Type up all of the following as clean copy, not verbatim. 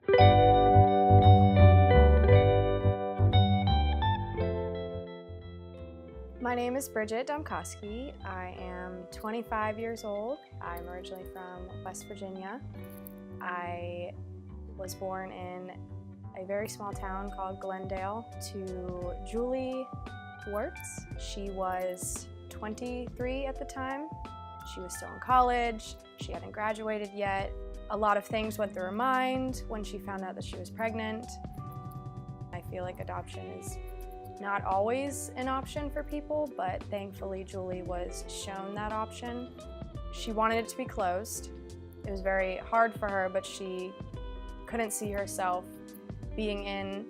My name is Bridget. I am 25 years old. I'm originally from West Virginia. I was born in a very small town called Glendale to Julie Wertz. She was 23 at the time. She was still in college. She hadn't graduated yet. A lot of things went through her mind when she found out that she was pregnant. I feel like adoption is not always an option for people, but thankfully Julie was shown that option. She wanted it to be closed. It was very hard for her, but she couldn't see herself being in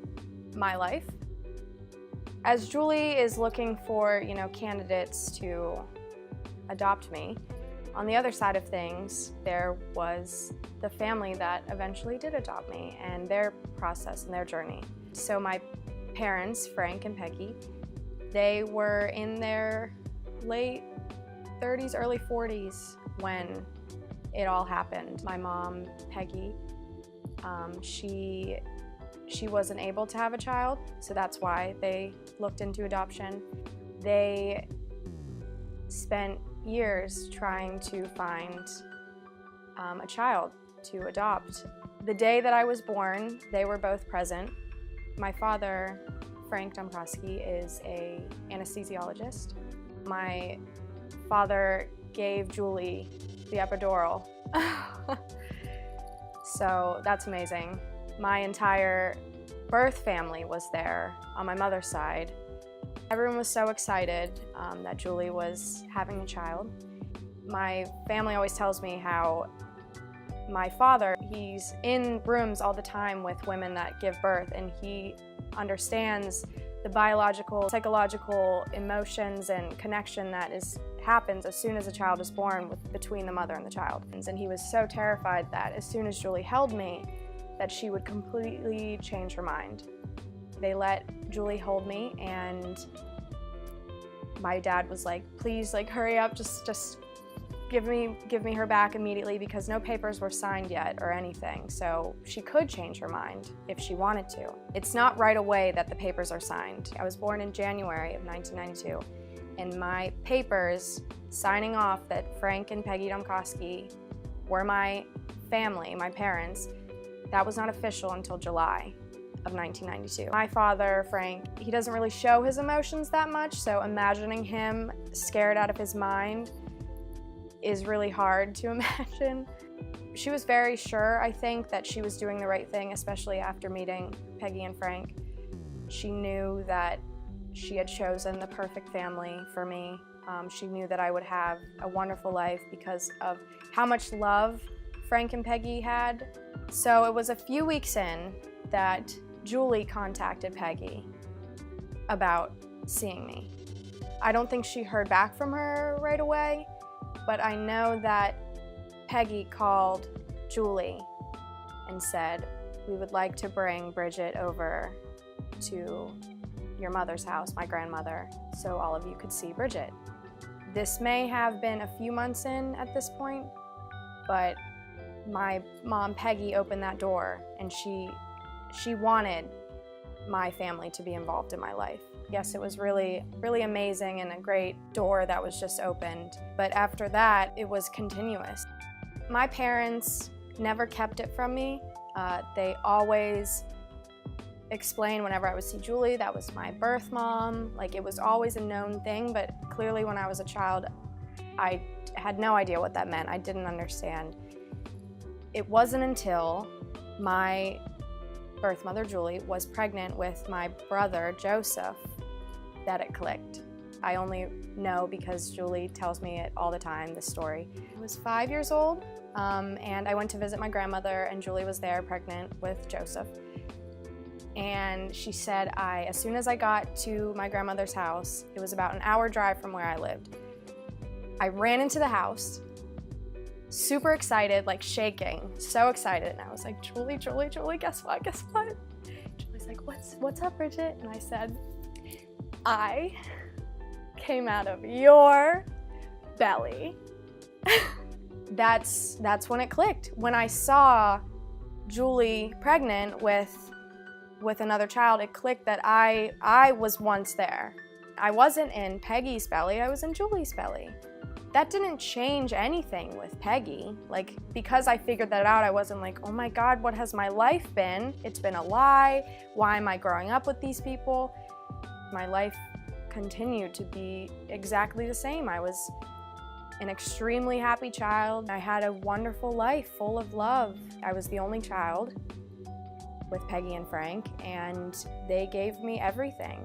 my life. As Julie is looking for, candidates to adopt me, on the other side of things, there was the family that eventually did adopt me and their process and their journey. So my parents, Frank and Peggy, they were in their late 30s, early 40s when it all happened. My mom, Peggy, she wasn't able to have a child, so that's why they looked into adoption. They spent years trying to find a child to adopt. The day that I was born, they were both present. My father, Frank Domkowski, is an anesthesiologist. My father gave Julie the epidural. So that's amazing. My entire birth family was there on my mother's side. Everyone was so excited that Julie was having a child. My family always tells me how my father, he's in rooms all the time with women that give birth, and he understands the biological, psychological emotions and connection that happens as soon as a child is born between the mother and the child. And he was so terrified that as soon as Julie held me, that she would completely change her mind. They let Julie hold me, and my dad was like, please, hurry up, just give me her back immediately, because no papers were signed yet or anything, so she could change her mind if she wanted to. It's not right away that the papers are signed. I was born in January of 1992, and my papers signing off that Frank and Peggy Domkowski were my family, my parents, that was not official until July of 1992. My father, Frank, he doesn't really show his emotions that much, so imagining him scared out of his mind is really hard to imagine. She was very sure, I think, that she was doing the right thing, especially after meeting Peggy and Frank. She knew that she had chosen the perfect family for me. She knew that I would have a wonderful life because of how much love Frank and Peggy had. So it was a few weeks in that Julie contacted Peggy about seeing me. I don't think she heard back from her right away, but I know that Peggy called Julie and said, we would like to bring Bridget over to your mother's house, my grandmother, so all of you could see Bridget. This may have been a few months in at this point, but my mom, Peggy, opened that door, and she wanted my family to be involved in my life. Yes, it was really, really amazing and a great door that was just opened. But after that, it was continuous. My parents never kept it from me. They always explained whenever I would see Julie, that was my birth mom. It was always a known thing, but clearly when I was a child, I had no idea what that meant. I didn't understand. It wasn't until my birth mother, Julie, was pregnant with my brother, Joseph, that it clicked. I only know because Julie tells me it all the time, this story. I was 5 years old, and I went to visit my grandmother, and Julie was there pregnant with Joseph. And she said, as soon as I got to my grandmother's house, it was about an hour drive from where I lived, I ran into the house, super excited, shaking, so excited. And I was like, Julie, guess what? Julie's like, what's up, Bridget? And I said, I came out of your belly. That's when it clicked. When I saw Julie pregnant with another child, it clicked that I was once there. I wasn't in Peggy's belly, I was in Julie's belly. That didn't change anything with Peggy. Like, because I figured that out, I wasn't like, oh my God, what has my life been? It's been a lie. Why am I growing up with these people? My life continued to be exactly the same. I was an extremely happy child. I had a wonderful life full of love. I was the only child with Peggy and Frank, and they gave me everything.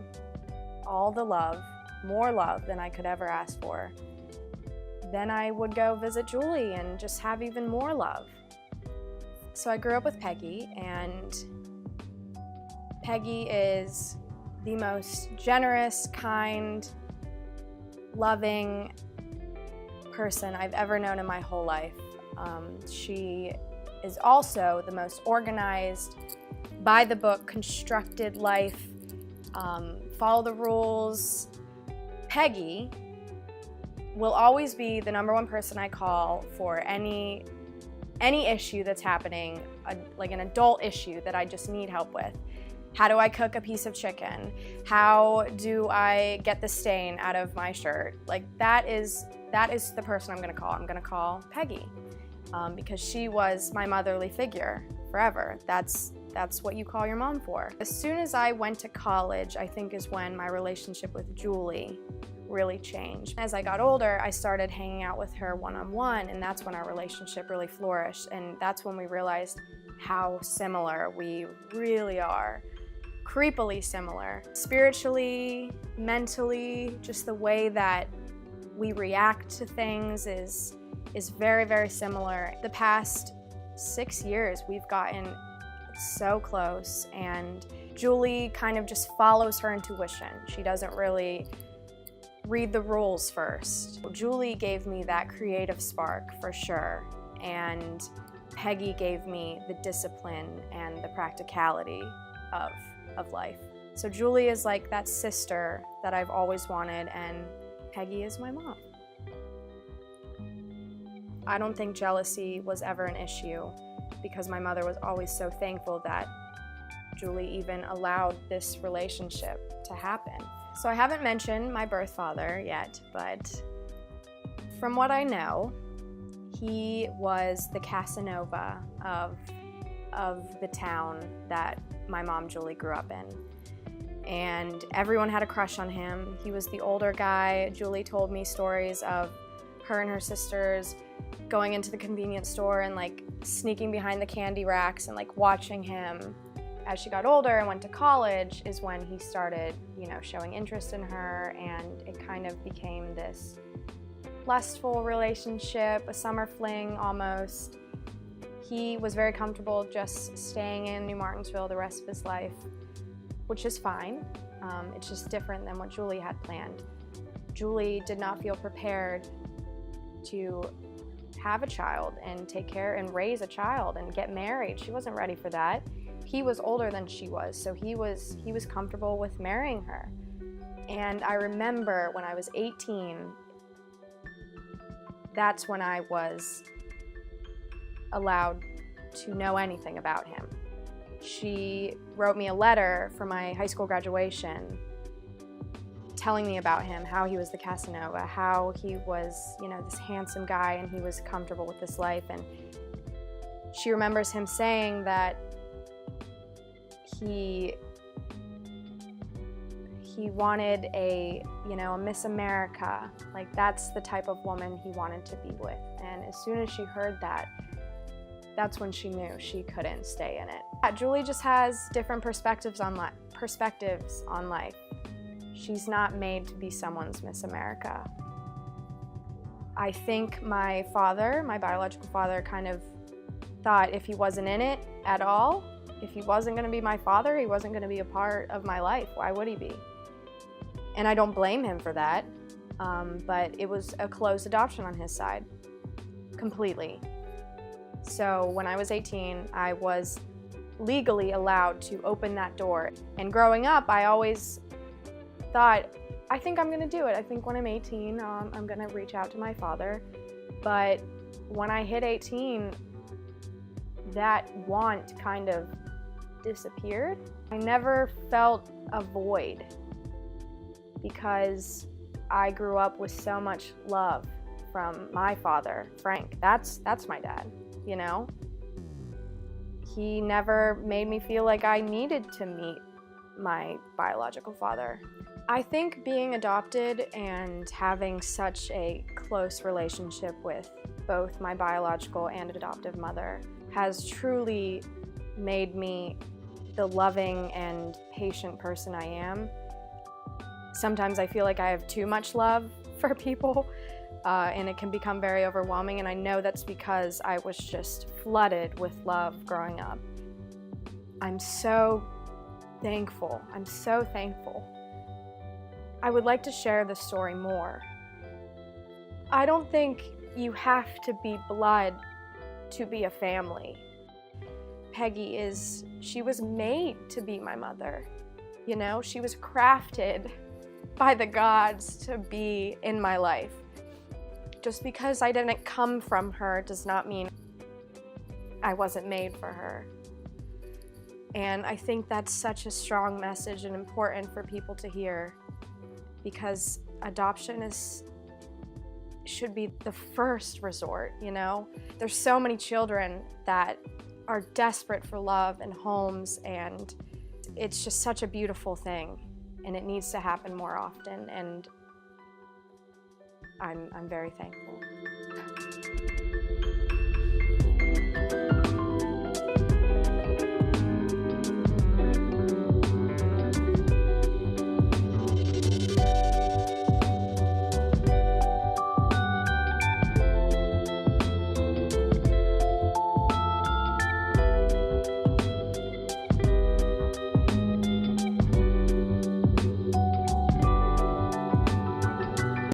All the love, more love than I could ever ask for. Then I would go visit Julie and just have even more love. So I grew up with Peggy, and Peggy is the most generous, kind, loving person I've ever known in my whole life. She is also the most organized, by-the-book, constructed life, follow the rules. Peggy will always be the number one person I call for any issue that's happening, like an adult issue that I just need help with. How do I cook a piece of chicken? How do I get the stain out of my shirt? Like, that is the person I'm gonna call. I'm gonna call Peggy, because she was my motherly figure forever. That's what you call your mom for. As soon as I went to college, I think is when my relationship with Julie really changed. As I got older, I started hanging out with her one-on-one, and that's when our relationship really flourished, and that's when we realized how similar we really are. Creepily similar. Spiritually, mentally, just the way that we react to things is very, very similar. The past 6 years, we've gotten so close, and Julie kind of just follows her intuition. She doesn't really read the rules first. Julie gave me that creative spark for sure, and Peggy gave me the discipline and the practicality of life. So Julie is like that sister that I've always wanted, and Peggy is my mom. I don't think jealousy was ever an issue, because my mother was always so thankful that Julie even allowed this relationship to happen. So I haven't mentioned my birth father yet, but from what I know, he was the Casanova of the town that my mom Julie grew up in. And everyone had a crush on him. He was the older guy. Julie told me stories of her and her sisters going into the convenience store and like sneaking behind the candy racks and like watching him. As she got older and went to college is when he started, showing interest in her, and it kind of became this lustful relationship, a summer fling almost. He was very comfortable just staying in New Martinsville the rest of his life, which is fine. It's just different than what Julie had planned. Julie did not feel prepared to have a child and take care and raise a child and get married. She wasn't ready for that. He was older than she was, so he was comfortable with marrying her. And I remember when I was 18, that's when I was allowed to know anything about him. She wrote me a letter for my high school graduation telling me about him, how he was the Casanova, how he was, this handsome guy and he was comfortable with this life. And she remembers him saying that he wanted a Miss America. Like, that's the type of woman he wanted to be with. And as soon as she heard that, that's when she knew she couldn't stay in it. Yeah, Julie just has different perspectives on life. She's not made to be someone's Miss America. I think my father, my biological father, kind of thought if he wasn't in it at all, if he wasn't going to be my father, he wasn't going to be a part of my life. Why would he be? And I don't blame him for that, but it was a closed adoption on his side, completely. So when I was 18, I was legally allowed to open that door. And growing up, I always thought, I think I'm going to do it. I think when I'm 18, I'm going to reach out to my father. But when I hit 18, that want kind of disappeared. I never felt a void because I grew up with so much love from my father, Frank. That's my dad, you know? He never made me feel like I needed to meet my biological father. I think being adopted and having such a close relationship with both my biological and adoptive mother has truly made me the loving and patient person I am. Sometimes I feel like I have too much love for people, and it can become very overwhelming, and I know that's because I was just flooded with love growing up. I'm so thankful. I'm so thankful. I would like to share this story more. I don't think you have to be blood to be a family. Peggy she was made to be my mother. You know, she was crafted by the gods to be in my life. Just because I didn't come from her does not mean I wasn't made for her. And I think that's such a strong message and important for people to hear, because adoption should be the first resort, you know? There's so many children that are desperate for love and homes, and it's just such a beautiful thing, and it needs to happen more often, and I'm very thankful.